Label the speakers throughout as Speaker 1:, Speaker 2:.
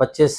Speaker 1: 25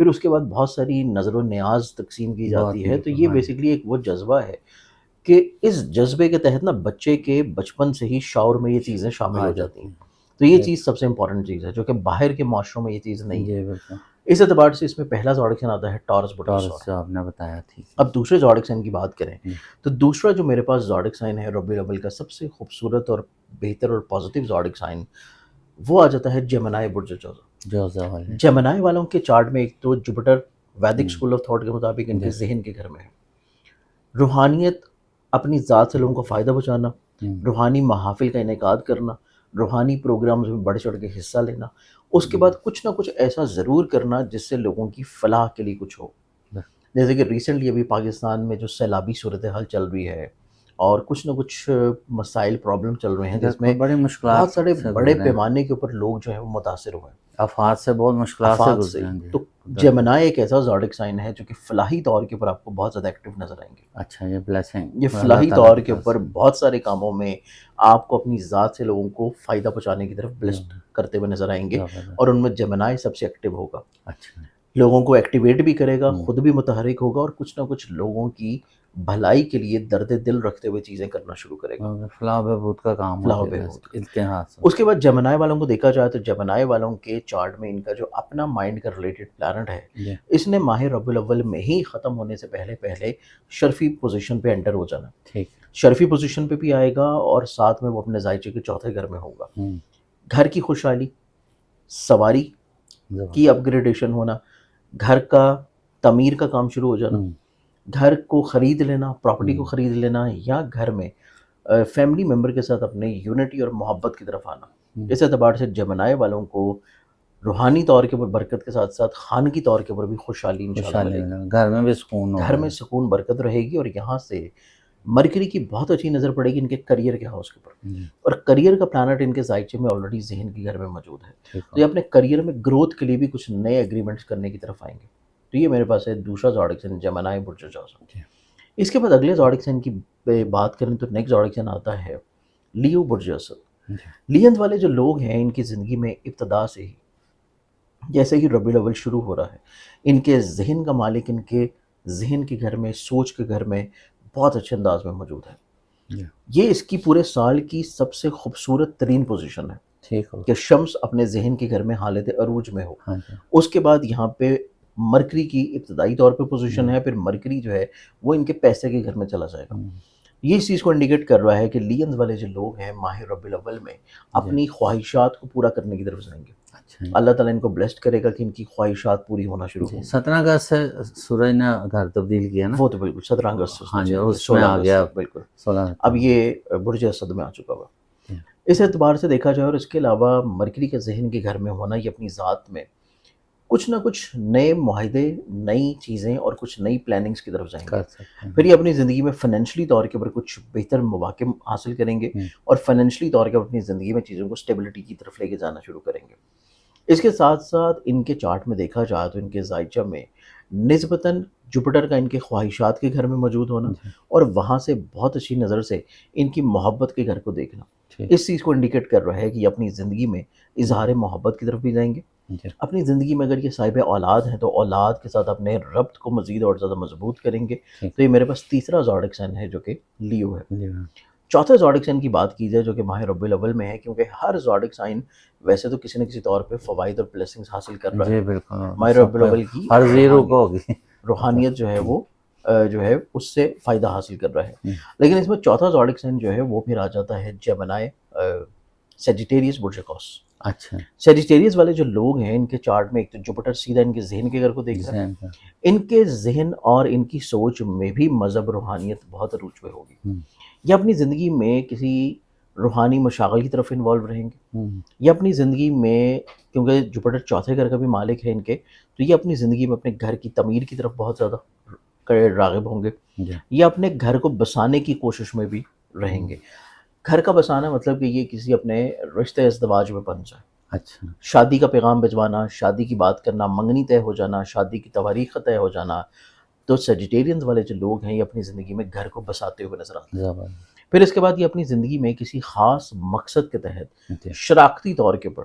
Speaker 2: پھر اس کے بعد بہت ساری نظر و نیاز تقسیم کی جاتی ہے. تو یہ بیسکلی ایک وہ جذبہ ہے کہ اس جذبے کے تحت نا بچے کے بچپن سے ہی شعور میں یہ چیزیں شامل ہو جاتی ہیں. تو یہ چیز سب سے امپورٹنٹ چیز ہے جو کہ باہر کے معاشروں میں یہ چیز نہیں ہے. اس اعتبار سے اس میں پہلا زوڈک سائن آتا ہے ٹارس بوٹرس،
Speaker 1: جو آپ نے بتایا تھی.
Speaker 2: اب دوسرے زوڈک سائن کی بات کریں تو دوسرا جو میرے پاس زوڈک سائن ہے ربیع الاول کا سب سے خوبصورت اور بہتر اور پازیٹیو زوڈک سائن وہ آ جاتا ہے جیمنائی برج جوزا. جیمنائی والوں کے چارٹ میں ایک تو Jupiter Vedic school of thought کے مطابق ان کے ذہن کے گھر میں ہے. روحانیت، اپنی ذات سے لوگوں کو فائدہ پہنچانا، روحانی محافل کا انعقاد کرنا، روحانی پروگرامز میں بڑھ چڑھ کے حصہ لینا، اس کے بعد کچھ نہ کچھ ایسا ضرور کرنا جس سے لوگوں کی فلاح کے لیے کچھ ہو. جیسے کہ ریسنٹلی ابھی پاکستان میں جو سیلابی صورتحال چل رہی ہے اور کچھ نہ کچھ مسائل پرابلم چل رہے ہیں جس میں
Speaker 1: بڑی مشکلات
Speaker 2: بہت سارے بڑے پیمانے کے اوپر لوگ جو ہیں وہ متاثر ہوئے ہیں،
Speaker 1: آفات سے بہت مشکلات سے گزرے ہیں.
Speaker 2: تو جیمنائی ایک ایسا زوڈک سائن ہے جو کہ فلاحی طور کے اوپر آپ کو بہت زیادہ ایکٹیو نظر آئیں گے.
Speaker 1: اچھا، یہ بلیسنگ،
Speaker 2: یہ فلاحی طور کے اوپر بہت سارے کاموں میں آپ کو اپنی ذات سے لوگوں کو فائدہ پہنچانے کی طرف بلیسڈ کرتے ہوئے نظر آئیں گے، اور ان میں جیمنائی سب سے ایکٹیو ہوگا.
Speaker 1: اچھا،
Speaker 2: لوگوں کو ایکٹیویٹ بھی کرے گا، خود بھی متحرک ہوگا، اور کچھ نہ کچھ لوگوں کی بھلائی کے لیے درد دل رکھتے ہوئے چیزیں کرنا شروع کرے گا.
Speaker 1: فلاح بہبود کا کام،
Speaker 2: فلاح و بہبود
Speaker 1: اتحاد.
Speaker 2: اس کے بعد جیمنائی والوں کو دیکھا جائے تو جیمنائی والوں کے چارٹ میں ان کا جو اپنا مائنڈ کا ریلیٹڈ پلانٹ ہے اس نے ماہ ربیع الاول میں ہی ختم ہونے سے پہلے شرفی پوزیشن پہ انٹر ہو جانا.
Speaker 1: ٹھیک،
Speaker 2: شرفی پوزیشن پہ بھی آئے گا اور ساتھ میں وہ اپنے زائچے کے چوتھے گھر میں ہوگا. گھر کی خوشحالی، سواری کی اپ گریڈیشن ہونا، گھر کا تعمیر کا کام شروع ہو جانا، گھر کو خرید لینا، پراپرٹی کو خرید لینا، یا گھر میں فیملی ممبر کے ساتھ اپنے یونٹی اور محبت کی طرف آنا. اس اعتبار سے جیمنائی والوں کو روحانی طور کے اوپر برکت کے ساتھ ساتھ خانگی طور کے اوپر بھی خوشحالی انشاءاللہ ملے گی.
Speaker 1: گھر میں بھی سکون ہوگا،
Speaker 2: گھر میں سکون برکت رہے گی. اور یہاں سے مرکری کی بہت اچھی نظر پڑے گی ان کے کریئر کے ہاؤس کے اوپر، اور کریئر کا پلانٹ ان کے زائچے میں آلریڈی ذہن کے گھر میں موجود ہے. تو یہ اپنے کریئر میں گروتھ کے لیے بھی کچھ نئے ایگریمنٹس کرنے کی طرف آئیں گے. تو یہ میرے پاس ہے دوسرا زوڈک سائن جیمنائی برج جوزا. اس کے بعد اگلے زوڈک سائن کی بات کریں تو نیکسٹ زوڈک سائن آتا ہے لیو برج اسد. لیونز والے جو لوگ ہیں ان کی زندگی میں ابتدا سے ہی جیسے ہی ربیع الاول شروع ہو رہا ہے ان کے ذہن کا مالک ان کے ذہن کے گھر میں، سوچ کے گھر میں بہت اچھے انداز میں موجود ہے. یہ اس کی پورے سال کی سب سے خوبصورت ترین پوزیشن ہے کہ شمس اپنے ذہن کے گھر میں حالت عروج میں ہو. اس کے بعد یہاں پہ مرکری کی ابتدائی طور پہ پوزیشن ہے، پھر مرکری جو ہے وہ ان کے پیسے کے گھر میں چلا جائے گا. یہ اس چیز کو انڈیکیٹ کر رہا ہے کہ لیونز والے جو لوگ ہیں ماہ ربیع الاول میں اپنی خواہشات کو پورا کرنے کی طرف جائیں گے. اللہ تعالیٰ ان کو بلیسڈ کرے گا کہ ان کی خواہشات پوری ہونا شروع ہوں.
Speaker 1: 17 اگست سے سورج نے گھر تبدیل کیا نا،
Speaker 2: وہ تو بالکل 17 اگست سے،
Speaker 1: ہاں جی، اس میں آ گیا
Speaker 2: بالکل 16. اب یہ برج اسد میں آ چکا ہوا. اس اعتبار سے دیکھا جائے اور اس کے علاوہ مرکری کے ذہن کے گھر میں ہونا، یہ اپنی ذات میں کچھ نہ کچھ نئے معاہدے، نئی چیزیں اور کچھ نئی پلاننگز کی طرف جائیں گے. پھر یہ اپنی زندگی میں فائنینشلی طور کے اوپر کچھ بہتر مواقع حاصل کریں گے اور فائنینشلی طور کے اپنی زندگی میں چیزوں کو اسٹیبلٹی کی طرف لے کے جانا شروع کریں گے. اس کے ساتھ ساتھ ان کے چارٹ میں دیکھا جائے تو ان کے زائچہ میں نسبتاً جوپیٹر کا ان کے خواہشات کے گھر میں موجود ہونا اور وہاں سے بہت اچھی نظر سے ان کی محبت کے گھر کو دیکھنا اس چیز کو انڈیکیٹ کر رہا ہے کہ یہ اپنی زندگی میں اظہار محبت کی طرف بھی جائیں گے. اپنی زندگی میں اگر یہ صاحب اولاد ہیں تو اولاد کے ساتھ اپنے ربط کو مزید اور زیادہ مضبوط کریں گے. تو یہ میرے پاس تیسرا زوڈک سائن ہے جو کہ لیو ہے. چوتھے زوڈک سائن کی بات کی جائے جو کہ ماہ ربیع الاول میں ہے، کیونکہ ہر زوڈک سائن ویسے تو کسی نہ کسی طور پہ فوائد اور بلیسنگز حاصل کر رہا ہے. ماہ ربیع الاول کی
Speaker 1: ہر زیرو کو ہوگی
Speaker 2: روحانیت جو ہے وہ جو ہے اس سے فائدہ حاصل کر رہا ہے. لیکن اس میں چوتھا زوڈک سائن جو ہے وہ پھر آ جاتا ہے جیمنائی سیجیٹیریس برج قوس.
Speaker 1: اچھا،
Speaker 2: سیجیٹیریس والے جو لوگ ہیں ان کے چارٹ میں ایک تو جوپیٹر سیدھا ان کے ذہن کے گھر کو دیکھ رہا ہے. ان کے ذہن اور ان کی سوچ میں بھی مذہب روحانیت بہت عروج پہ ہوگی. یہ اپنی زندگی میں کسی روحانی مشاغل کی طرف انوالو رہیں گے. یہ اپنی زندگی میں کیونکہ جوپیٹر چوتھے گھر کا بھی مالک ہے ان کے، تو یہ اپنی زندگی میں اپنے گھر کی تعمیر کی طرف بہت زیادہ راغب ہوں گے. یہ اپنے گھر کو بسانے کی کوشش میں بھی رہیں گے. گھر کا بسانا مطلب کہ یہ کسی اپنے رشتے ازدواج میں بن جائے.
Speaker 1: اچھا،
Speaker 2: شادی کا پیغام بھجوانا، شادی کی بات کرنا، منگنی طے ہو جانا، شادی کی تواریخ طے ہو جانا. تو سیجیٹیرینز والے جو لوگ ہیں یہ اپنی زندگی میں گھر کو بساتے ہوئے نظر آتے ہیں. پھر اس کے بعد یہ اپنی زندگی میں کسی خاص مقصد کے تحت شراکتی طور کے اوپر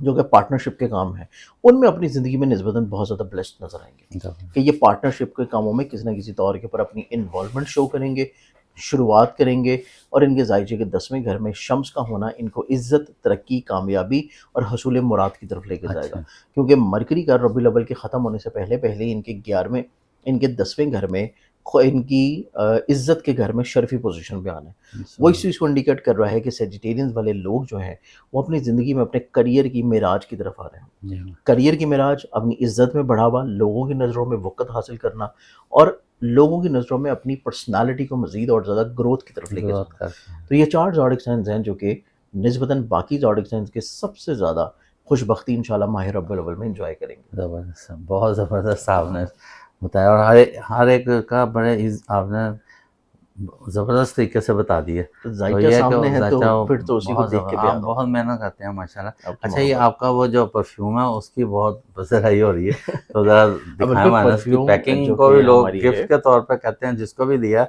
Speaker 2: جو کہ پارٹنرشپ کے کام ہیں، ان میں اپنی زندگی میں نسبتاً بہت زیادہ بلیسڈ نظر آئیں گے
Speaker 1: ضرور.
Speaker 2: کہ یہ پارٹنرشپ کے کاموں میں کسی نہ کسی طور کے اوپر اپنی انوالومنٹ شو کریں گے، شروعات کریں گے، اور ان کے زائچے کے 10ویں گھر میں شمس کا ہونا ان کو عزت، ترقی، کامیابی اور حصول مراد کی طرف لے کے جائے گا،
Speaker 1: اچھا
Speaker 2: کیونکہ مرکری کا ربیع الاول کے ختم ہونے سے پہلے پہلے ان کے 11ویں، ان کے 10ویں گھر میں ان کی عزت کے گھر میں شرفی پوزیشن پہ آنا ہے. وہ اس چیز کو انڈیکیٹ کر رہا ہے کہ سیجیٹیرینز والے لوگ جو ہیں وہ اپنی زندگی میں اپنے کریئر کی معراج کی طرف آ رہے ہیں.
Speaker 1: جی
Speaker 2: کریئر کی معراج، اپنی عزت میں بڑھاوا، لوگوں کی نظروں میں وقت حاصل کرنا، اور لوگوں کی نظروں میں اپنی پرسنالٹی کو مزید اور زیادہ گروتھ کی طرف لے کے
Speaker 1: گروتھ
Speaker 2: جانا.
Speaker 1: کرتے ہیں.
Speaker 2: تو یہ 4 زوڈک سائنز ہیں جو کہ نسبتاً باقی زوڈک سائنز کے سب سے زیادہ خوش بختی انشاءاللہ ماہ ربیع الاول میں انجوائے کریں گے.
Speaker 1: زبردست، بہت زبردست آپ نے بتایا، اور ہر ایک کا بڑے آپ نے زبردست طریقے سے بتا دیے.
Speaker 2: تو
Speaker 1: تو
Speaker 2: ذائچہ
Speaker 1: یہ ہے کہ
Speaker 2: سامنے ہے تو
Speaker 1: ذائچہ
Speaker 2: پھر تو اسی کو
Speaker 1: بہت
Speaker 2: دیکھ کے
Speaker 1: آپ
Speaker 2: بیان
Speaker 1: بہت
Speaker 2: ہوگا.
Speaker 1: محنت کرتے ہیں ماشاءاللہ.
Speaker 2: آپ کی
Speaker 1: اچھا یہ
Speaker 2: محبت.
Speaker 1: آپ کا وہ جو پرفیوم ہے اس کی بہت بزرگی ہو رہی ہے، تو ذرا دکھائیں
Speaker 2: بالکل
Speaker 1: ہمارے اس کی
Speaker 2: پرفیوم
Speaker 1: پیکنگ
Speaker 2: جو
Speaker 1: کو
Speaker 2: کہ
Speaker 1: بھی لوگ
Speaker 2: ہماری ہے،
Speaker 1: گفٹ کے طور پہ کہتے ہیں، جس کو بھی دیا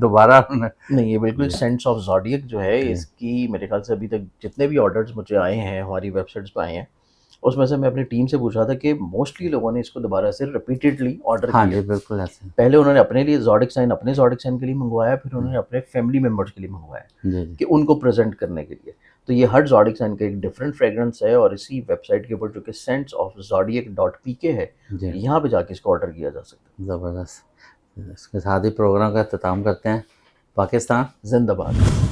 Speaker 1: دوبارہ
Speaker 2: نہیں یہ بالکل
Speaker 1: جی
Speaker 2: سینٹس آف زوڈیک جو ہے،
Speaker 1: جی
Speaker 2: اس کی میرے خیال سے ابھی تک جتنے بھی آرڈرز مجھے آئے ہیں ہماری ویب سائٹس پہ آئے ہیں، اس میں سے میں اپنی ٹیم سے پوچھ رہا تھا کہ موسٹلی لوگوں نے اس کو دوبارہ سے ریپیٹیڈلی آرڈر
Speaker 1: ہاں
Speaker 2: کیا.
Speaker 1: جی بالکل ایسے.
Speaker 2: پہلے انہوں نے اپنے لیے زوڈک سائن، اپنے زوڈک سائن کے لیے منگوایا، پھر انہوں نے اپنے فیملی ممبرس کے لیے منگوایا
Speaker 1: جی جی
Speaker 2: کہ ان کو پریزنٹ کرنے کے لیے. تو یہ ہر زوڈک سائن کا ایک ڈفرینٹ فریگرنس ہے، اور اسی ویب سائٹ کے اوپر جو کہ scentsofzodiac.pk ہے،
Speaker 1: جی
Speaker 2: یہاں پہ جا کے اس کو آرڈر کیا جا سکتا ہے.
Speaker 1: زبردست. اس کے ساتھ ہی پروگرام کا اختتام کرتے ہیں. پاکستان
Speaker 2: زندہ باد.